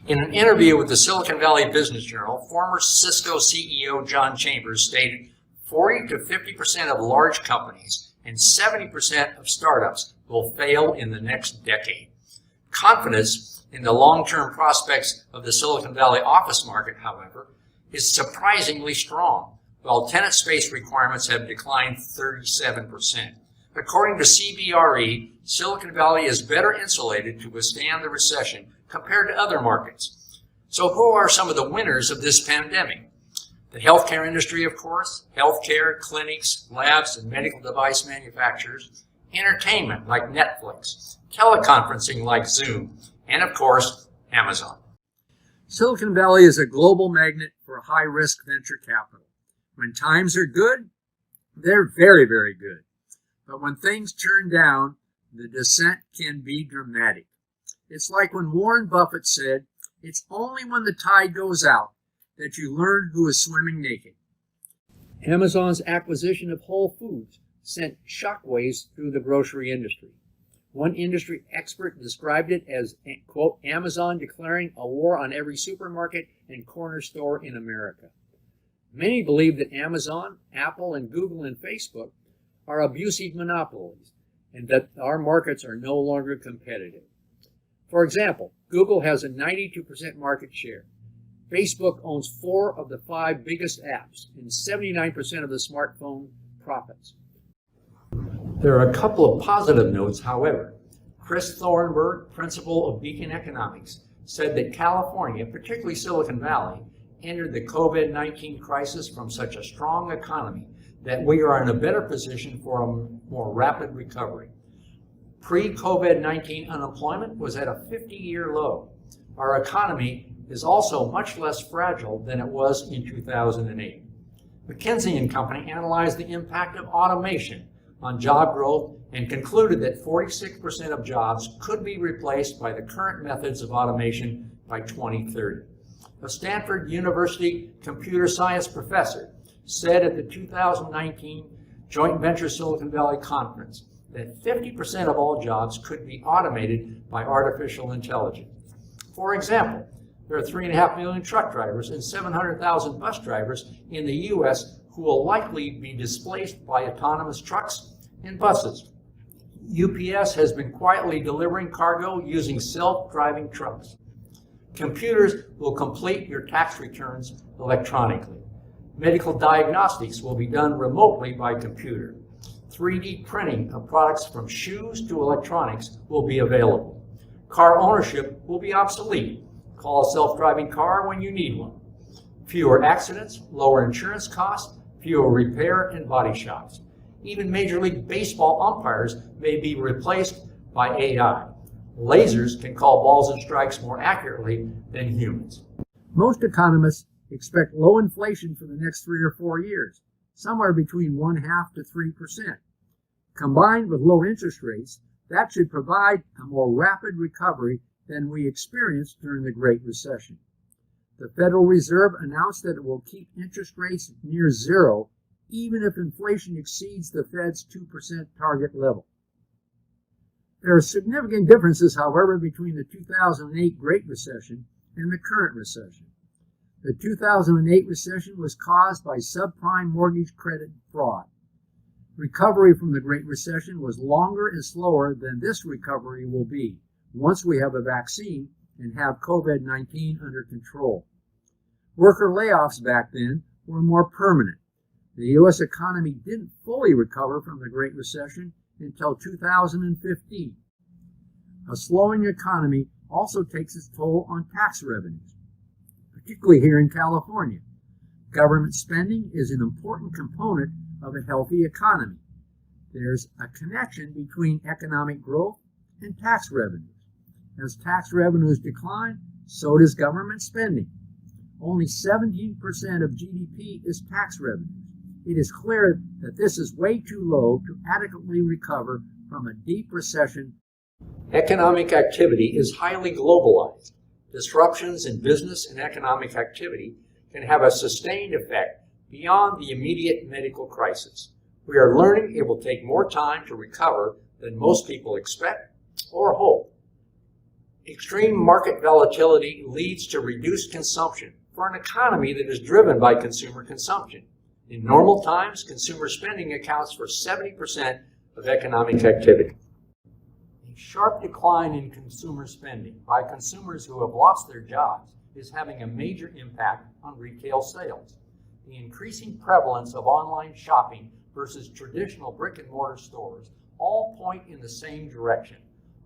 In an interview with the Silicon Valley Business Journal, former Cisco CEO John Chambers stated 40 to 50% of large companies and 70% of startups will fail in the next decade. Confidence in the long-term prospects of the Silicon Valley office market, however, is surprisingly strong, while tenant space requirements have declined 37%. According to CBRE, Silicon Valley is better insulated to withstand the recession compared to other markets. So who are some of the winners of this pandemic? The healthcare industry, of course, healthcare, clinics, labs, and medical device manufacturers, entertainment like Netflix, teleconferencing like Zoom, and of course, Amazon. Silicon Valley is a global magnet for high-risk venture capital. When times are good, they're very, very good. But when things turn down, the descent can be dramatic. It's like when Warren Buffett said, "It's only when the tide goes out that you learn who is swimming naked." Amazon's acquisition of Whole Foods sent shockwaves through the grocery industry. One industry expert described it as, quote, Amazon declaring a war on every supermarket and corner store in America. Many believe that Amazon, Apple, and Google and Facebook are abusive monopolies and that our markets are no longer competitive. For example, Google has a 92% market share. Facebook owns 4 of the 5 biggest apps and 79% of the smartphone profits. There are a couple of positive notes, however. Chris Thornburg, principal of Beacon Economics, said that California, particularly Silicon Valley, entered the COVID-19 crisis from such a strong economy that we are in a better position for a more rapid recovery. Pre-COVID-19 unemployment was at a 50-year low. Our economy is also much less fragile than it was in 2008. McKinsey & Company analyzed the impact of automation on job growth and concluded that 46% of jobs could be replaced by the current methods of automation by 2030. A Stanford University computer science professor said at the 2019 Joint Venture Silicon Valley Conference that 50% of all jobs could be automated by artificial intelligence. For example, there are 3.5 million truck drivers and 700,000 bus drivers in the U.S. who will likely be displaced by autonomous trucks and buses. UPS has been quietly delivering cargo using self-driving trucks. Computers will complete your tax returns electronically. Medical diagnostics will be done remotely by computer. 3D printing of products from shoes to electronics will be available. Car ownership will be obsolete. Call a self-driving car when you need one. Fewer accidents, lower insurance costs, fewer repair and body shops. Even Major League Baseball umpires may be replaced by AI. Lasers can call balls and strikes more accurately than humans. Most economists expect low inflation for the next 3 or 4 years, somewhere between 0.5% to 3%. Combined with low interest rates, that should provide a more rapid recovery than we experienced during the Great Recession. The Federal Reserve announced that it will keep interest rates near zero, even if inflation exceeds the Fed's 2% target level. There are significant differences, however, between the 2008 Great Recession and the current recession. The 2008 recession was caused by subprime mortgage credit fraud. Recovery from the Great Recession was longer and slower than this recovery will be once we have a vaccine and have COVID-19 under control. Worker layoffs back then were more permanent. The U.S. economy didn't fully recover from the Great Recession until 2015. A slowing economy also takes its toll on tax revenues, particularly here in California. Government spending is an important component of a healthy economy. There's a connection between economic growth and tax revenues. As tax revenues decline, so does government spending. Only 17% of GDP is tax revenues. It is clear that this is way too low to adequately recover from a deep recession. Economic activity is highly globalized. Disruptions in business and economic activity can have a sustained effect beyond the immediate medical crisis. We are learning it will take more time to recover than most people expect or hope. Extreme market volatility leads to reduced consumption for an economy that is driven by consumer consumption. In normal times, consumer spending accounts for 70% of economic activity. A sharp decline in consumer spending by consumers who have lost their jobs is having a major impact on retail sales. The increasing prevalence of online shopping versus traditional brick-and-mortar stores all point in the same direction.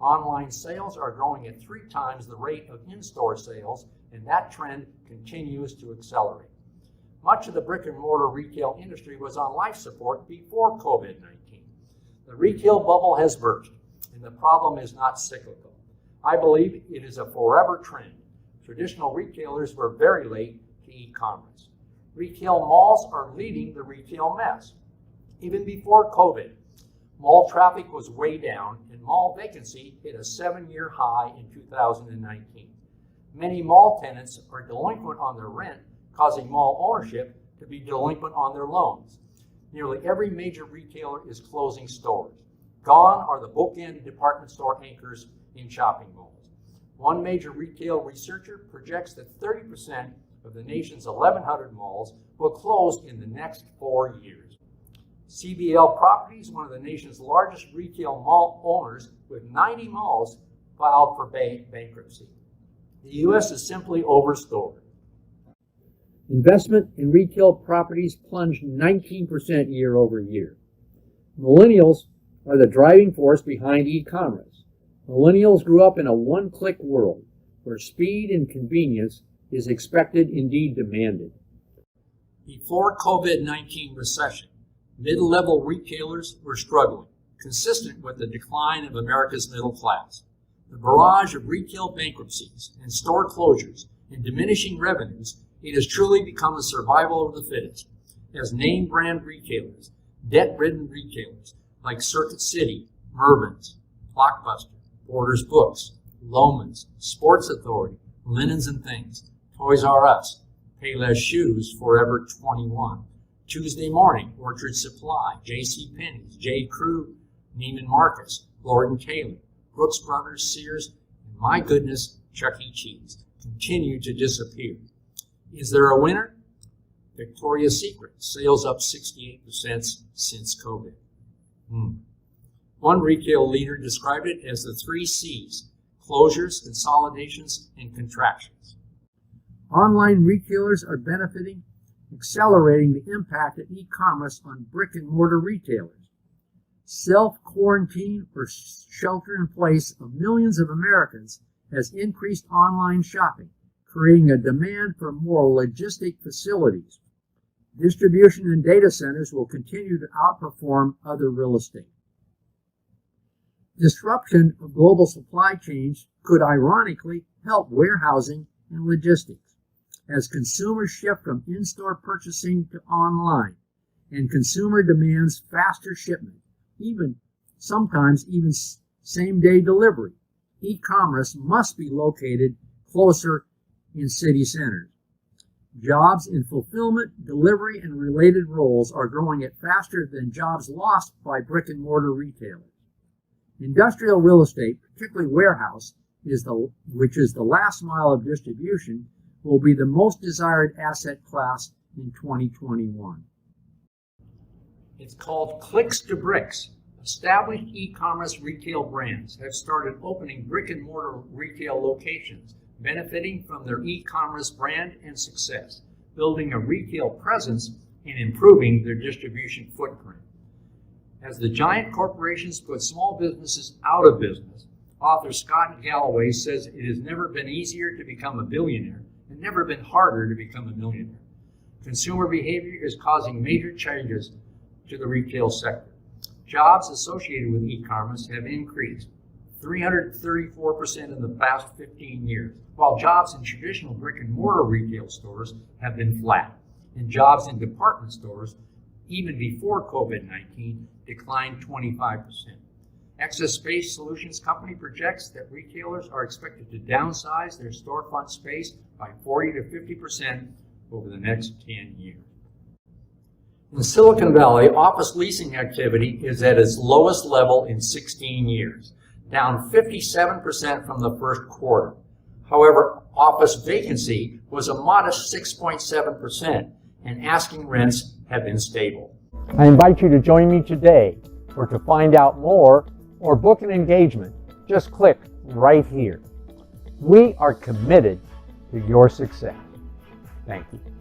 Online sales are growing at 3 times the rate of in-store sales, and that trend continues to accelerate. Much of the brick-and-mortar retail industry was on life support before COVID-19. The retail bubble has burst, and the problem is not cyclical. I believe it is a forever trend. Traditional retailers were very late to e-commerce. Retail malls are leading the retail mess. Even before COVID, mall traffic was way down, and mall vacancy hit a 7-year high in 2019. Many mall tenants are delinquent on their rent, causing mall ownership to be delinquent on their loans. Nearly every major retailer is closing stores. Gone are the bookend department store anchors in shopping malls. One major retail researcher projects that 30% of the nation's 1,100 malls will close in the next 4 years. CBL Properties, one of the nation's largest retail mall owners with 90 malls, filed for bankruptcy. The U.S. is simply overstored. Investment in retail properties plunged 19% year over year. Millennials are the driving force behind e-commerce. Millennials grew up in a one-click world where speed and convenience is expected, indeed demanded. Before COVID-19 recession, mid-level retailers were struggling, consistent with the decline of America's middle class. The barrage of retail bankruptcies and store closures and diminishing revenues, it has truly become a survival of the fittest, as name brand retailers, debt-ridden retailers like Circuit City, Mervyn's, Blockbuster, Borders Books, Loman's, Sports Authority, Linens and Things, Toys R Us, Payless Shoes, Forever 21, Tuesday Morning, Orchard Supply, JCPenney's, J. Crew, Neiman Marcus, Lord & Taylor, Brooks Brothers, Sears, and my goodness, Chuck E. Cheese continue to disappear. Is there a winner? Victoria's Secret, sales up 68% since COVID. One retail leader described it as the 3 C's: closures, consolidations, and contractions. Online retailers are benefiting, accelerating the impact of e-commerce on brick-and-mortar retailers. Self-quarantine or shelter-in-place of millions of Americans has increased online shopping, creating a demand for more logistic facilities. Distribution and data centers will continue to outperform other real estate. Disruption of global supply chains could ironically help warehousing and logistics as consumers shift from in-store purchasing to online, and consumer demands faster shipment, sometimes even same-day delivery. E-commerce must be located closer in city centers. Jobs in fulfillment, delivery, and related roles are growing at faster than jobs lost by brick-and-mortar retailers. Industrial real estate, particularly warehouse, which is the last mile of distribution, will be the most desired asset class in 2021. It's called Clicks to Bricks. Established e-commerce retail brands have started opening brick-and-mortar retail locations, benefiting from their e-commerce brand and success, building a retail presence, and improving their distribution footprint. As the giant corporations put small businesses out of business, author Scott Galloway says it has never been easier to become a billionaire and never been harder to become a millionaire. Consumer behavior is causing major changes to the retail sector. Jobs associated with e-commerce have increased 334% in the past 15 years, while jobs in traditional brick-and-mortar retail stores have been flat, and jobs in department stores, even before COVID-19, declined 25%. Excess Space Solutions Company projects that retailers are expected to downsize their storefront space by 40 to 50% over the next 10 years. In Silicon Valley, office leasing activity is at its lowest level in 16 years. down 57% from the first quarter. However, office vacancy was a modest 6.7%, and asking rents have been stable. I invite you to join me today, or to find out more or book an engagement, just click right here. We are committed to your success. Thank you.